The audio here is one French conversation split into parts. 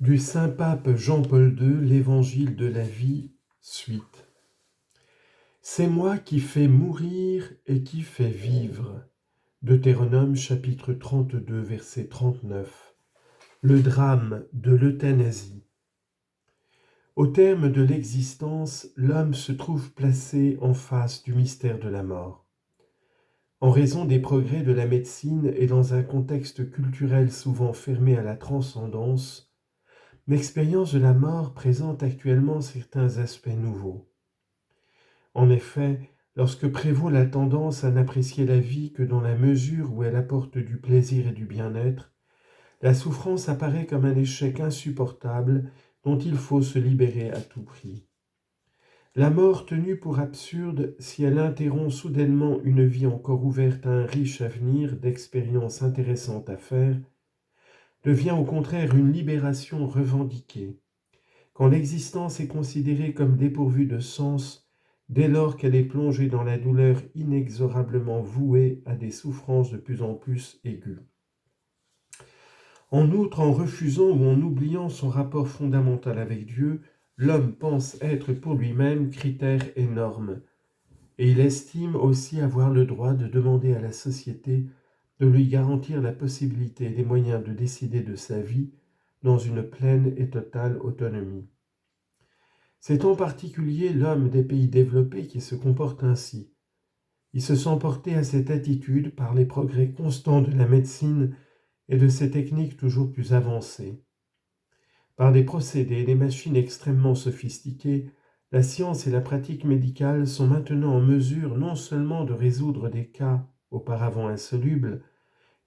Du Saint-Pape Jean-Paul II, l'Évangile de la vie, suite. C'est moi qui fais mourir et qui fais vivre. Deutéronome chapitre 32, verset 39. Le drame de l'euthanasie. Au terme de l'existence, l'homme se trouve placé en face du mystère de la mort. En raison des progrès de la médecine et dans un contexte culturel souvent fermé à la transcendance, l'expérience de la mort présente actuellement certains aspects nouveaux. En effet, lorsque prévaut la tendance à n'apprécier la vie que dans la mesure où elle apporte du plaisir et du bien-être, la souffrance apparaît comme un échec insupportable dont il faut se libérer à tout prix. La mort tenue pour absurde si elle interrompt soudainement une vie encore ouverte à un riche avenir d'expériences intéressantes à faire, devient au contraire une libération revendiquée. Quand l'existence est considérée comme dépourvue de sens, dès lors qu'elle est plongée dans la douleur inexorablement vouée à des souffrances de plus en plus aiguës. En outre, en refusant ou en oubliant son rapport fondamental avec Dieu, l'homme pense être pour lui-même critère et norme, et il estime aussi avoir le droit de demander à la société de lui garantir la possibilité et les moyens de décider de sa vie dans une pleine et totale autonomie. C'est en particulier l'homme des pays développés qui se comporte ainsi. Il se sent porté à cette attitude par les progrès constants de la médecine et de ses techniques toujours plus avancées. Par des procédés et des machines extrêmement sophistiquées, la science et la pratique médicale sont maintenant en mesure non seulement de résoudre des cas auparavant insolubles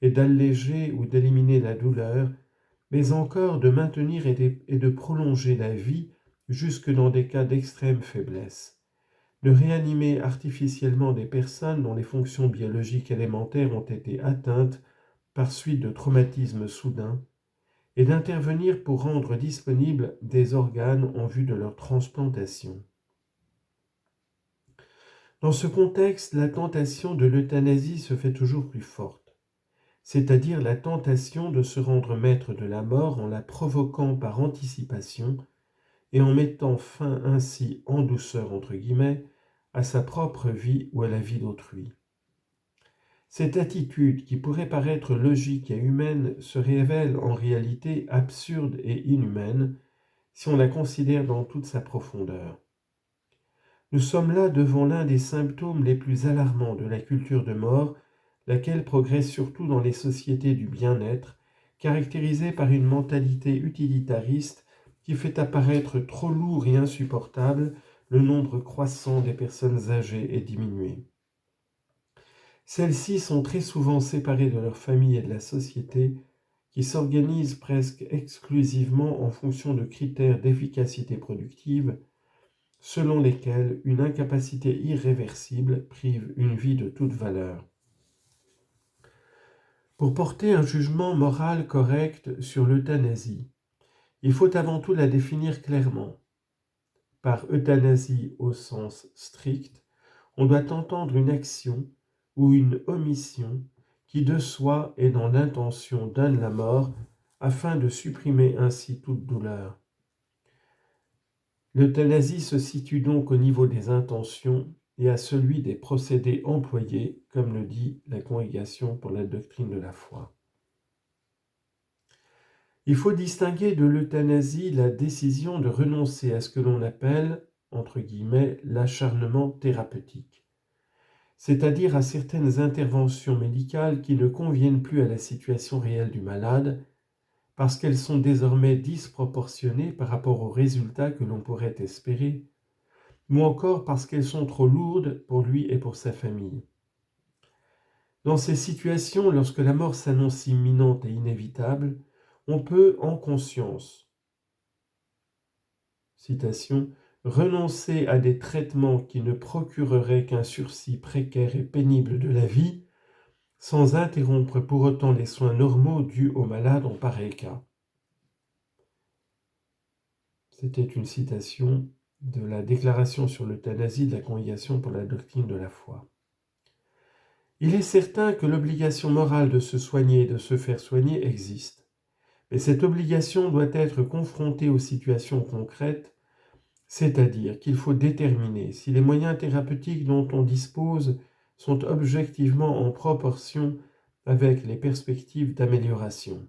et d'alléger ou d'éliminer la douleur, mais encore de maintenir et de prolonger la vie jusque dans des cas d'extrême faiblesse, de réanimer artificiellement des personnes dont les fonctions biologiques élémentaires ont été atteintes par suite de traumatismes soudains, et d'intervenir pour rendre disponibles des organes en vue de leur transplantation. Dans ce contexte, la tentation de l'euthanasie se fait toujours plus forte, c'est-à-dire la tentation de se rendre maître de la mort en la provoquant par anticipation et en mettant fin ainsi en douceur entre guillemets à sa propre vie ou à la vie d'autrui. Cette attitude, qui pourrait paraître logique et humaine, se révèle en réalité absurde et inhumaine si on la considère dans toute sa profondeur. Nous sommes là devant l'un des symptômes les plus alarmants de la culture de mort, laquelle progresse surtout dans les sociétés du bien-être, caractérisée par une mentalité utilitariste qui fait apparaître trop lourd et insupportable le nombre croissant des personnes âgées et diminuées. Celles-ci sont très souvent séparées de leur famille et de la société, qui s'organisent presque exclusivement en fonction de critères d'efficacité productive, selon lesquels une incapacité irréversible prive une vie de toute valeur. Pour porter un jugement moral correct sur l'euthanasie, il faut avant tout la définir clairement. Par euthanasie au sens strict, on doit entendre une action ou une omission qui de soi et dans l'intention donne la mort afin de supprimer ainsi toute douleur. L'euthanasie se situe donc au niveau des intentions et à celui des procédés employés, comme le dit la Congrégation pour la doctrine de la foi. Il faut distinguer de l'euthanasie la décision de renoncer à ce que l'on appelle, entre guillemets, l'acharnement thérapeutique, c'est-à-dire à certaines interventions médicales qui ne conviennent plus à la situation réelle du malade, parce qu'elles sont désormais disproportionnées par rapport aux résultats que l'on pourrait espérer, ou encore parce qu'elles sont trop lourdes pour lui et pour sa famille. Dans ces situations, lorsque la mort s'annonce imminente et inévitable, on peut, en conscience, citation, renoncer à des traitements qui ne procureraient qu'un sursis précaire et pénible de la vie, sans interrompre pour autant les soins normaux dus au malade en pareil cas. C'était une citation de la Déclaration sur l'euthanasie de la Congrégation pour la doctrine de la foi. Il est certain que l'obligation morale de se soigner et de se faire soigner existe, Mais cette obligation doit être confrontée aux situations concrètes, c'est-à-dire qu'il faut déterminer si les moyens thérapeutiques dont on dispose sont objectivement en proportion avec les perspectives d'amélioration.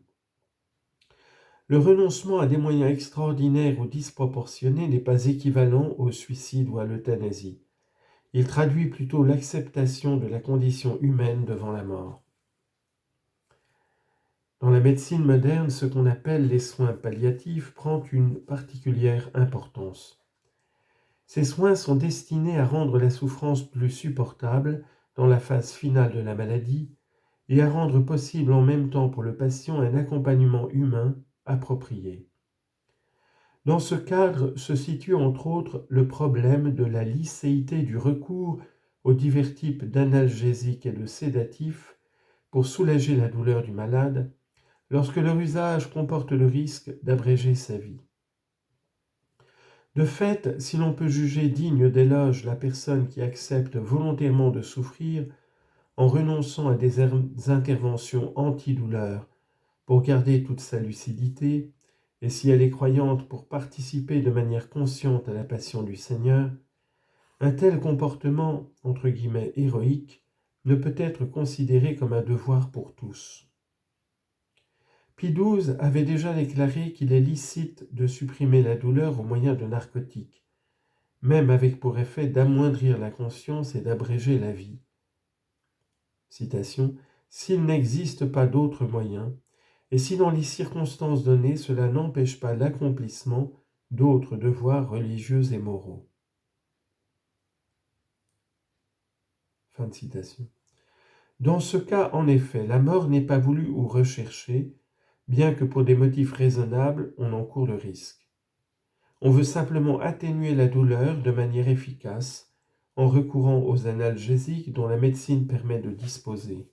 Le renoncement à des moyens extraordinaires ou disproportionnés n'est pas équivalent au suicide ou à l'euthanasie. Il traduit plutôt l'acceptation de la condition humaine devant la mort. Dans la médecine moderne, ce qu'on appelle les soins palliatifs prend une particulière importance. Ces soins sont destinés à rendre la souffrance plus supportable dans la phase finale de la maladie et à rendre possible en même temps pour le patient un accompagnement humain approprié. Dans ce cadre se situe entre autres le problème de la licéité du recours aux divers types d'analgésiques et de sédatifs pour soulager la douleur du malade lorsque leur usage comporte le risque d'abréger sa vie. De fait, si l'on peut juger digne d'éloge la personne qui accepte volontairement de souffrir en renonçant à des interventions antidouleurs pour garder toute sa lucidité, et si elle est croyante pour participer de manière consciente à la passion du Seigneur, un tel comportement, entre guillemets, héroïque, ne peut être considéré comme un devoir pour tous. Pie XII avait déjà déclaré qu'il est licite de supprimer la douleur au moyen de narcotiques, même avec pour effet d'amoindrir la conscience et d'abréger la vie. Citation, « S'il n'existe pas d'autre moyen, et si dans les circonstances données cela n'empêche pas l'accomplissement d'autres devoirs religieux et moraux. » Fin de citation. Dans ce cas, en effet, la mort n'est pas voulue ou recherchée, bien que pour des motifs raisonnables, on en court le risque. On veut simplement atténuer la douleur de manière efficace en recourant aux analgésiques dont la médecine permet de disposer.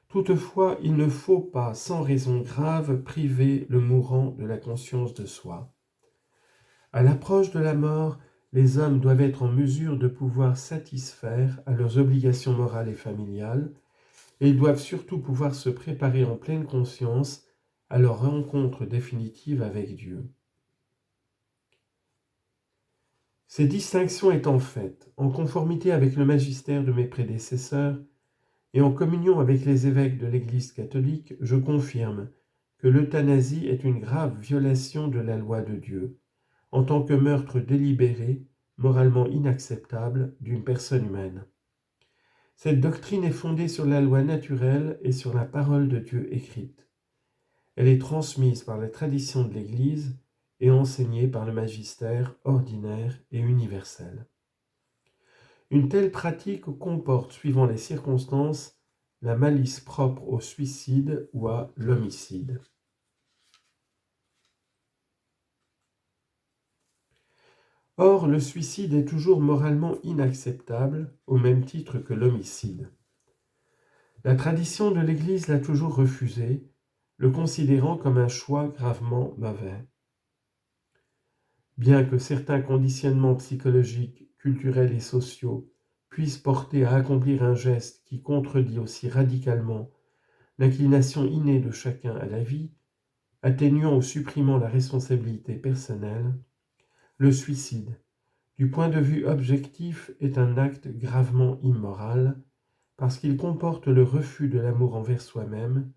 Toutefois, il ne faut pas, sans raison grave, priver le mourant de la conscience de soi. À l'approche de la mort, les hommes doivent être en mesure de pouvoir satisfaire à leurs obligations morales et familiales, et ils doivent surtout pouvoir se préparer en pleine conscience à leur rencontre définitive avec Dieu. Ces distinctions étant faites, en conformité avec le magistère de mes prédécesseurs et en communion avec les évêques de l'Église catholique, je confirme que l'euthanasie est une grave violation de la loi de Dieu, en tant que meurtre délibéré, moralement inacceptable, d'une personne humaine. Cette doctrine est fondée sur la loi naturelle et sur la parole de Dieu écrite. Elle est transmise par la tradition de l'Église et enseignée par le magistère ordinaire et universel. Une telle pratique comporte, suivant les circonstances, la malice propre au suicide ou à l'homicide. Or, le suicide est toujours moralement inacceptable, au même titre que l'homicide. La tradition de l'Église l'a toujours refusé, le considérant comme un choix gravement mauvais. Bien que certains conditionnements psychologiques, culturels et sociaux puissent porter à accomplir un geste qui contredit aussi radicalement l'inclination innée de chacun à la vie, atténuant ou supprimant la responsabilité personnelle, le suicide, du point de vue objectif, est un acte gravement immoral parce qu'il comporte le refus de l'amour envers soi-même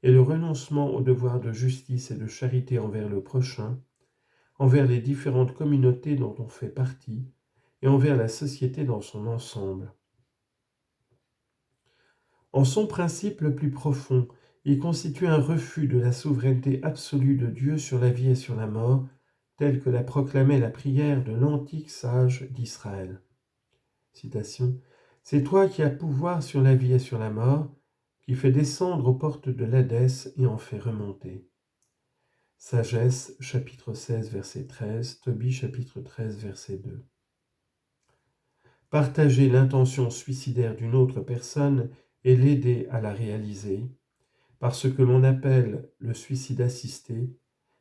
et le renoncement au devoir de justice et de charité envers le prochain, envers les différentes communautés dont on fait partie et envers la société dans son ensemble. En son principe le plus profond, il constitue un refus de la souveraineté absolue de Dieu sur la vie et sur la mort, telle que la proclamait la prière de l'antique sage d'Israël. Citation, « C'est toi qui as pouvoir sur la vie et sur la mort, qui fais descendre aux portes de l'Hadès et en fais remonter. » Sagesse, chapitre 16, verset 13, Tobie, chapitre 13, verset 2. Partager l'intention suicidaire d'une autre personne et l'aider à la réaliser, par ce que l'on appelle le suicide assisté,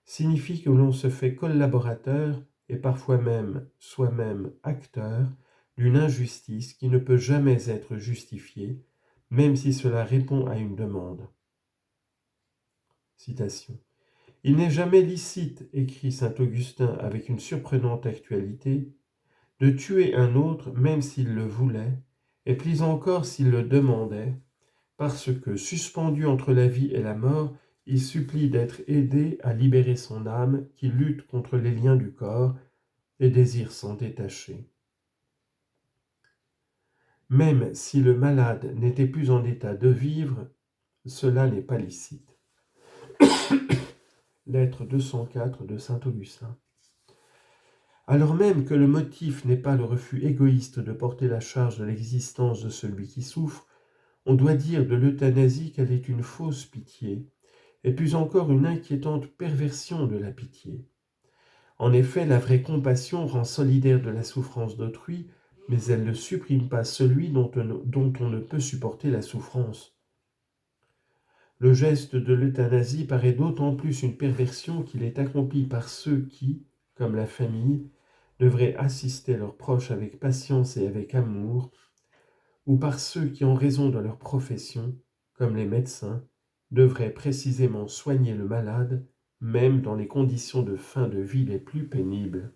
signifie que l'on se fait collaborateur et parfois même soi-même acteur d'une injustice qui ne peut jamais être justifiée, même si cela répond à une demande. Citation. Il n'est jamais licite, écrit saint Augustin avec une surprenante actualité, de tuer un autre même s'il le voulait, et plus encore s'il le demandait, parce que, suspendu entre la vie et la mort, il supplie d'être aidé à libérer son âme qui lutte contre les liens du corps et désire s'en détacher. Même si le malade n'était plus en état de vivre, cela n'est pas licite. Lettre 204 de saint Augustin. Alors même que le motif n'est pas le refus égoïste de porter la charge de l'existence de celui qui souffre, on doit dire de l'euthanasie qu'elle est une fausse pitié, et plus encore une inquiétante perversion de la pitié. En effet, la vraie compassion rend solidaire de la souffrance d'autrui, mais elle ne supprime pas celui dont on ne peut supporter la souffrance. Le geste de l'euthanasie paraît d'autant plus une perversion qu'il est accompli par ceux qui, comme la famille, devraient assister leurs proches avec patience et avec amour, ou par ceux qui, en raison de leur profession, comme les médecins, devraient précisément soigner le malade, même dans les conditions de fin de vie les plus pénibles.